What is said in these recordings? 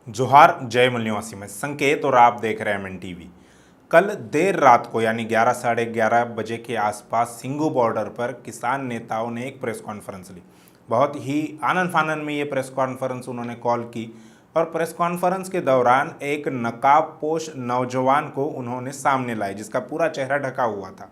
जोहार जय मल्लिवासी में संकेत और आप देख रहे हैं एमएन टीवी। कल देर रात को यानी 11 साढ़े 11 बजे के आसपास सिंघू बॉर्डर पर किसान नेताओं ने एक प्रेस कॉन्फ्रेंस ली। बहुत ही आनन फानन में ये प्रेस कॉन्फ्रेंस उन्होंने कॉल की और प्रेस कॉन्फ्रेंस के दौरान एक नकाबपोश नौजवान को उन्होंने सामने लाया जिसका पूरा चेहरा ढका हुआ था।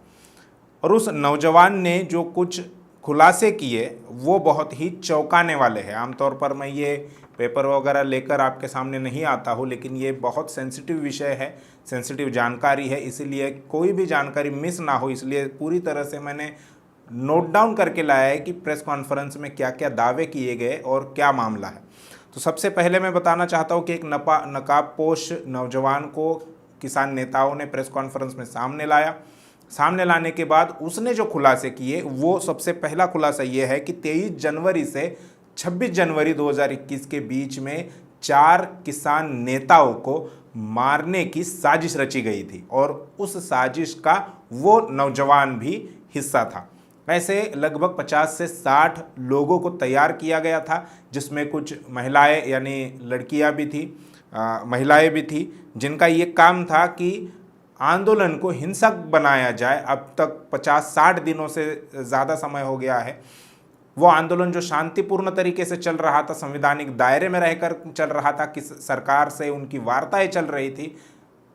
और उस नौजवान ने जो कुछ खुलासे किए वो बहुत ही चौंकाने वाले हैं। आमतौर पर मैं ये पेपर वगैरह लेकर आपके सामने नहीं आता हूँ, लेकिन ये बहुत सेंसिटिव विषय है, सेंसिटिव जानकारी है, इसीलिए कोई भी जानकारी मिस ना हो इसलिए पूरी तरह से मैंने नोट डाउन करके लाया है कि प्रेस कॉन्फ्रेंस में क्या क्या दावे किए गए और क्या मामला है। तो सबसे पहले मैं बताना चाहता हूँ कि एक नकाबपोश नौजवान को किसान नेताओं ने प्रेस कॉन्फ्रेंस में सामने लाया। सामने लाने के बाद उसने जो खुलासे किए वो सबसे पहला खुलासा ये है कि 23 जनवरी से 26 जनवरी 2021 के बीच में 4 किसान नेताओं को मारने की साजिश रची गई थी और उस साजिश का वो नौजवान भी हिस्सा था। ऐसे लगभग 50 से 60 लोगों को तैयार किया गया था, जिसमें कुछ महिलाएं यानी लड़कियां भी थी, महिलाएं भी थी, जिनका ये काम था कि आंदोलन को हिंसक बनाया जाए। अब तक 50-60 दिनों से ज़्यादा समय हो गया है। वो आंदोलन जो शांतिपूर्ण तरीके से चल रहा था, संवैधानिक दायरे में रहकर चल रहा था, किस सरकार से उनकी वार्ताएं चल रही थी,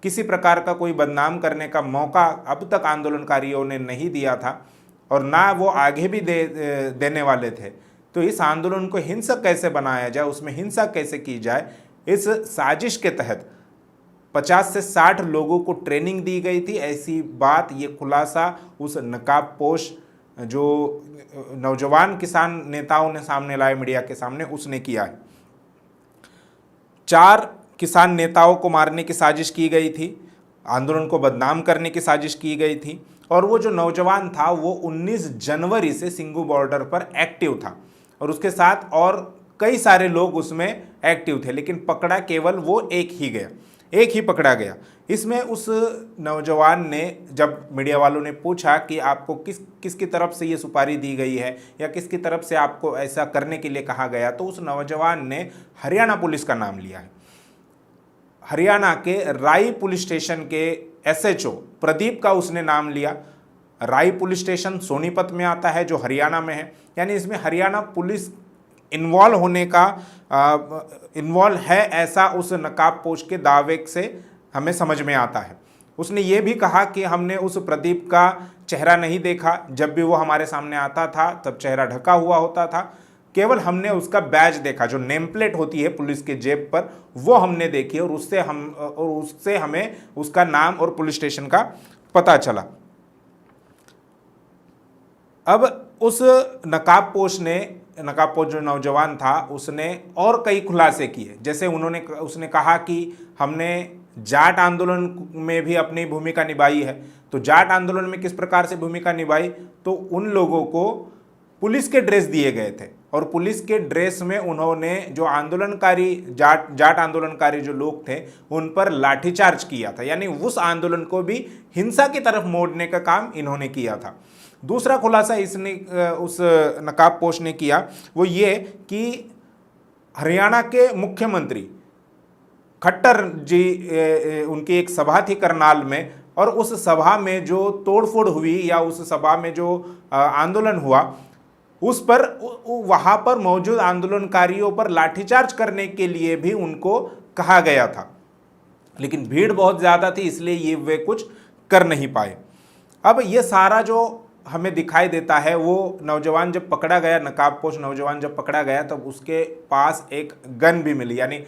किसी प्रकार का कोई बदनाम करने का मौका अब तक आंदोलनकारियों ने नहीं दिया था और ना वो आगे भी देने वाले थे। तो इस आंदोलन को हिंसक कैसे बनाया जाए, उसमें हिंसा कैसे की जाए, इस साजिश के तहत 50 से 60 लोगों को ट्रेनिंग दी गई थी। ऐसी बात, ये खुलासा उस नकाबपोश जो नौजवान किसान नेताओं ने सामने लाए मीडिया के सामने, उसने किया है। 4 किसान नेताओं को मारने की साजिश की गई थी, आंदोलन को बदनाम करने की साजिश की गई थी और वो जो नौजवान था वो 19 जनवरी से सिंघू बॉर्डर पर एक्टिव था और उसके साथ और कई सारे लोग उसमें एक्टिव थे, लेकिन पकड़ा केवल वो एक ही पकड़ा गया। इसमें उस नौजवान ने, जब मीडिया वालों ने पूछा कि आपको किसकी तरफ से ये सुपारी दी गई है या किसकी तरफ से आपको ऐसा करने के लिए कहा गया, तो उस नौजवान ने हरियाणा पुलिस का नाम लिया है। हरियाणा के राई पुलिस स्टेशन के एसएचओ प्रदीप का उसने नाम लिया। राई पुलिस स्टेशन सोनीपत में आता है जो हरियाणा में है, यानी इसमें हरियाणा पुलिस इन्वॉल्व है ऐसा उस नकाबपोश के दावे से हमें समझ में आता है। उसने ये भी कहा कि हमने उस प्रदीप का चेहरा नहीं देखा, जब भी वो हमारे सामने आता था तब चेहरा ढका हुआ होता था, केवल हमने उसका बैज देखा, जो नेम प्लेट होती है पुलिस के जेब पर, वो हमने देखी और उससे हमें उसका नाम और पुलिस स्टेशन का पता चला। अब उस नकाबपोश जो नौजवान था उसने और कई खुलासे किए। जैसे उसने कहा कि हमने जाट आंदोलन में भी अपनी भूमिका निभाई है। तो जाट आंदोलन में किस प्रकार से भूमिका निभाई, तो उन लोगों को पुलिस के ड्रेस दिए गए थे और पुलिस के ड्रेस में उन्होंने जो आंदोलनकारी जाट आंदोलनकारी जो लोग थे उन पर लाठीचार्ज किया था, यानी उस आंदोलन को भी हिंसा की तरफ मोड़ने का काम इन्होंने किया था। दूसरा खुलासा इसने उस नकाबपोश ने किया वो ये कि हरियाणा के मुख्यमंत्री खट्टर जी, उनकी एक सभा थी करनाल में और उस सभा में जो तोड़फोड़ हुई या उस सभा में जो आंदोलन हुआ उस पर वहां पर मौजूद आंदोलनकारियों पर लाठीचार्ज करने के लिए भी उनको कहा गया था, लेकिन भीड़ बहुत ज़्यादा थी इसलिए वे कुछ कर नहीं पाए। अब ये सारा जो हमें दिखाई देता है, वो नौजवान जब पकड़ा गया, नकाबपोश नौजवान जब पकड़ा गया तब उसके पास एक गन भी मिली, यानी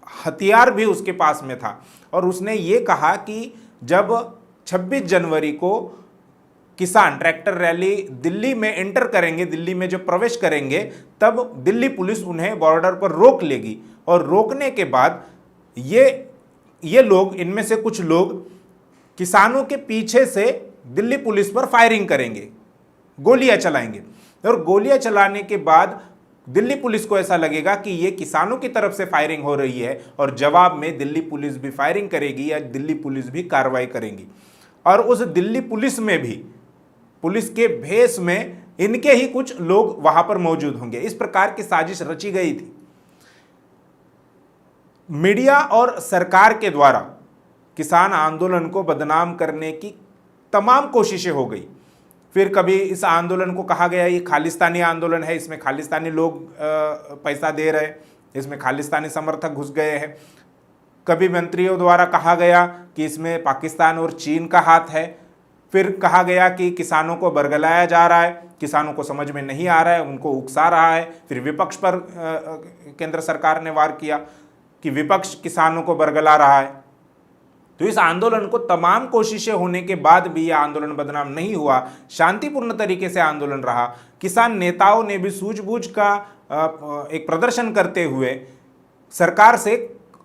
हथियार भी उसके पास में था और उसने ये कहा कि जब 26 जनवरी को किसान ट्रैक्टर रैली दिल्ली में एंटर करेंगे, दिल्ली में जब प्रवेश करेंगे, तब दिल्ली पुलिस उन्हें बॉर्डर पर रोक लेगी और रोकने के बाद ये लोग, इनमें से कुछ लोग किसानों के पीछे से दिल्ली पुलिस पर फायरिंग करेंगे, गोलियां चलाएंगे और गोलियां चलाने के बाद दिल्ली पुलिस को ऐसा लगेगा कि ये किसानों की तरफ से फायरिंग हो रही है और जवाब में दिल्ली पुलिस भी फायरिंग करेगी या दिल्ली पुलिस भी कार्रवाई करेगी और उस दिल्ली पुलिस में भी, पुलिस के भेष में इनके ही कुछ लोग वहां पर मौजूद होंगे। इस प्रकार की साजिश रची गई थी। मीडिया और सरकार के द्वारा किसान आंदोलन को बदनाम करने की तमाम कोशिशें हो गई। फिर कभी इस आंदोलन को कहा गया ये खालिस्तानी आंदोलन है, इसमें खालिस्तानी लोग पैसा दे रहे, इसमें खालिस्तानी समर्थक घुस गए हैं। कभी मंत्रियों द्वारा कहा गया कि इसमें पाकिस्तान और चीन का हाथ है। फिर कहा गया कि किसानों को बरगलाया जा रहा है, किसानों को समझ में नहीं आ रहा है, उनको उकसा रहा है। फिर विपक्ष पर केंद्र सरकार ने वार किया कि विपक्ष किसानों को बरगला रहा है। तो इस आंदोलन को तमाम कोशिशें होने के बाद भी यह आंदोलन बदनाम नहीं हुआ, शांतिपूर्ण तरीके से आंदोलन रहा। किसान नेताओं ने भी सूझबूझ का एक प्रदर्शन करते हुए सरकार से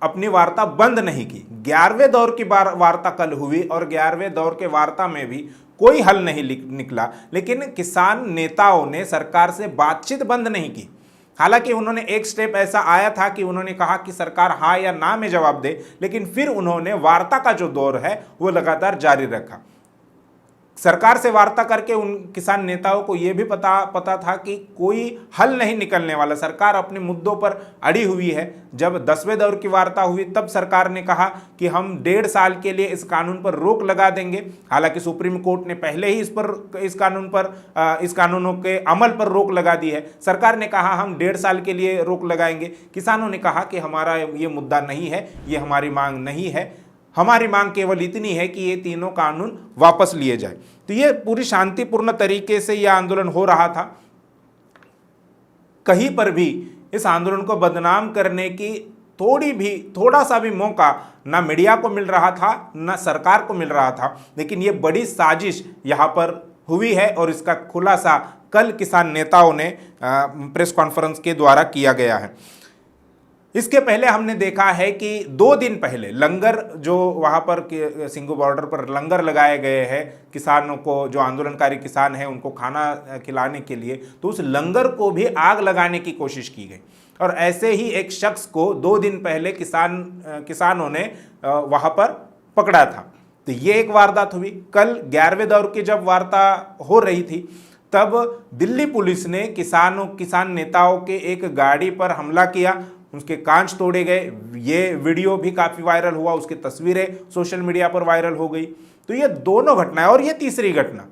अपनी वार्ता बंद नहीं की। 11वें दौर की वार्ता कल हुई और 11वें दौर के वार्ता में भी कोई हल नहीं निकला, लेकिन किसान नेताओं ने सरकार से बातचीत बंद नहीं की। हालांकि उन्होंने एक स्टेप ऐसा आया था कि उन्होंने कहा कि सरकार हाँ या ना में जवाब दे, लेकिन फिर उन्होंने वार्ता का जो दौर है वो लगातार जारी रखा। सरकार से वार्ता करके उन किसान नेताओं को ये भी पता था कि कोई हल नहीं निकलने वाला, सरकार अपने मुद्दों पर अड़ी हुई है। जब 10वें दौर की वार्ता हुई तब सरकार ने कहा कि हम 1.5 साल के लिए इस कानून पर रोक लगा देंगे। हालांकि सुप्रीम कोर्ट ने पहले ही इस कानूनों के अमल पर रोक लगा दी है। सरकार ने कहा हम 1.5 साल के लिए रोक लगाएंगे। किसानों ने कहा कि हमारा ये मुद्दा नहीं है, ये हमारी मांग नहीं है, हमारी मांग केवल इतनी है कि ये तीनों कानून वापस लिए जाए। तो ये पूरी शांतिपूर्ण तरीके से यह आंदोलन हो रहा था। कहीं पर भी इस आंदोलन को बदनाम करने की थोड़ा सा भी मौका ना मीडिया को मिल रहा था, ना सरकार को मिल रहा था। लेकिन ये बड़ी साजिश यहाँ पर हुई है और इसका खुलासा कल किसान नेताओं ने प्रेस कॉन्फ्रेंस के द्वारा किया गया है। इसके पहले हमने देखा है कि 2 दिन पहले लंगर, जो वहाँ पर सिंघू बॉर्डर पर लंगर लगाए गए हैं किसानों को, जो आंदोलनकारी किसान हैं उनको खाना खिलाने के लिए, तो उस लंगर को भी आग लगाने की कोशिश की गई। और ऐसे ही एक शख्स को 2 दिन पहले किसानों ने वहाँ पर पकड़ा था। तो ये एक वारदात हुई। कल 11वें दौर की जब वार्ता हो रही थी तब दिल्ली पुलिस ने किसान नेताओं के एक गाड़ी पर हमला किया, उसके कांच तोड़े गए। ये वीडियो भी काफ़ी वायरल हुआ, उसकी तस्वीरें सोशल मीडिया पर वायरल हो गई। तो ये दोनों घटनाएं, और ये तीसरी घटना,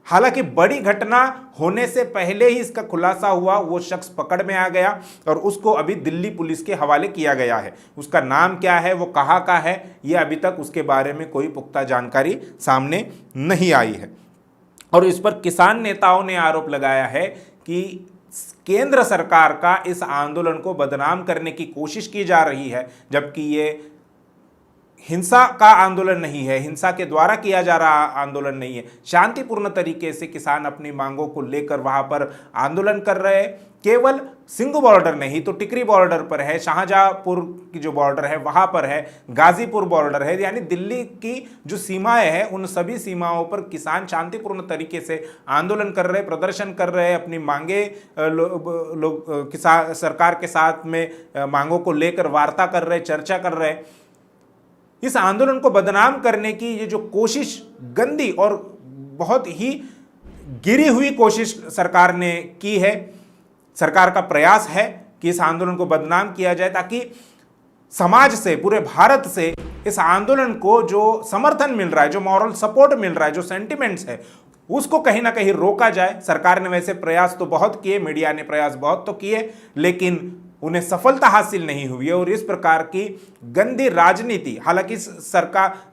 हालांकि बड़ी घटना होने से पहले ही इसका खुलासा हुआ, वो शख्स पकड़ में आ गया और उसको अभी दिल्ली पुलिस के हवाले किया गया है। उसका नाम क्या है, वो कहाँ का है, ये अभी तक उसके बारे में कोई पुख्ता जानकारी सामने नहीं आई है। और इस पर किसान नेताओं ने आरोप लगाया है कि केंद्र सरकार का इस आंदोलन को बदनाम करने की कोशिश की जा रही है, जबकि ये हिंसा का आंदोलन नहीं है, हिंसा के द्वारा किया जा रहा आंदोलन नहीं है। शांतिपूर्ण तरीके से किसान अपनी मांगों को लेकर वहां पर आंदोलन कर रहे हैं। केवल सिंघू बॉर्डर नहीं तो टिकरी बॉर्डर पर है, शाहजहांपुर की जो बॉर्डर है वहां पर है, गाजीपुर बॉर्डर है, यानी दिल्ली की जो सीमाएं हैं उन सभी सीमाओं पर किसान शांतिपूर्ण तरीके से आंदोलन कर रहे, प्रदर्शन कर रहे हैं, अपनी मांगे किसान सरकार के साथ में मांगों को लेकर वार्ता कर रहे, चर्चा कर रहे। इस आंदोलन को बदनाम करने की ये जो कोशिश, गंदी और बहुत ही गिरी हुई कोशिश सरकार ने की है, सरकार का प्रयास है कि इस आंदोलन को बदनाम किया जाए, ताकि समाज से, पूरे भारत से इस आंदोलन को जो समर्थन मिल रहा है, जो मॉरल सपोर्ट मिल रहा है, जो सेंटिमेंट्स है, उसको कहीं ना कहीं रोका जाए। सरकार ने वैसे प्रयास तो बहुत किए, मीडिया ने प्रयास बहुत तो किए, लेकिन उन्हें सफलता हासिल नहीं हुई है। और इस प्रकार की गंदी राजनीति, हालांकि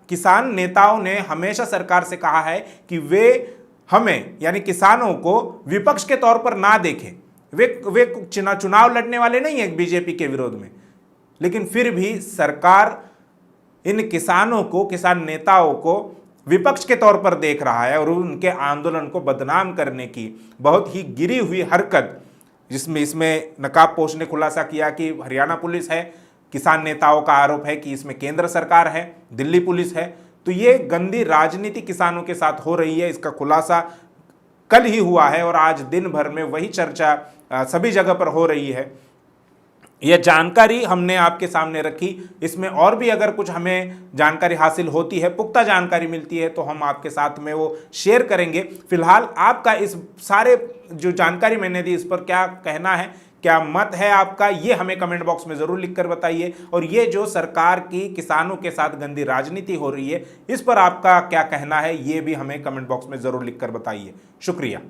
किसान नेताओं ने हमेशा सरकार से कहा है कि वे हमें, यानी किसानों को विपक्ष के तौर पर ना देखें। वे चुनाव लड़ने वाले नहीं है बीजेपी के विरोध में, लेकिन फिर भी सरकार इन किसानों को, किसान नेताओं को विपक्ष के तौर पर देख रहा है और उनके आंदोलन को बदनाम करने की बहुत ही गिरी हुई हरकत, जिसमें इसमें नकाबपोश ने खुलासा किया कि हरियाणा पुलिस है, किसान नेताओं का आरोप है कि इसमें केंद्र सरकार है, दिल्ली पुलिस है। तो ये गंदी राजनीति किसानों के साथ हो रही है, इसका खुलासा कल ही हुआ है और आज दिन भर में वही चर्चा सभी जगह पर हो रही है। यह जानकारी हमने आपके सामने रखी। इसमें और भी अगर कुछ हमें जानकारी हासिल होती है, पुख्ता जानकारी मिलती है, तो हम आपके साथ में वो शेयर करेंगे। फिलहाल आपका इस सारे जो जानकारी मैंने दी इस पर क्या कहना है, क्या मत है आपका, ये हमें कमेंट बॉक्स में जरूर लिखकर बताइए। और ये जो सरकार की किसानों के साथ गंदी राजनीति हो रही है, इस पर आपका क्या कहना है, ये भी हमें कमेंट बॉक्स में जरूर लिखकर बताइए। शुक्रिया।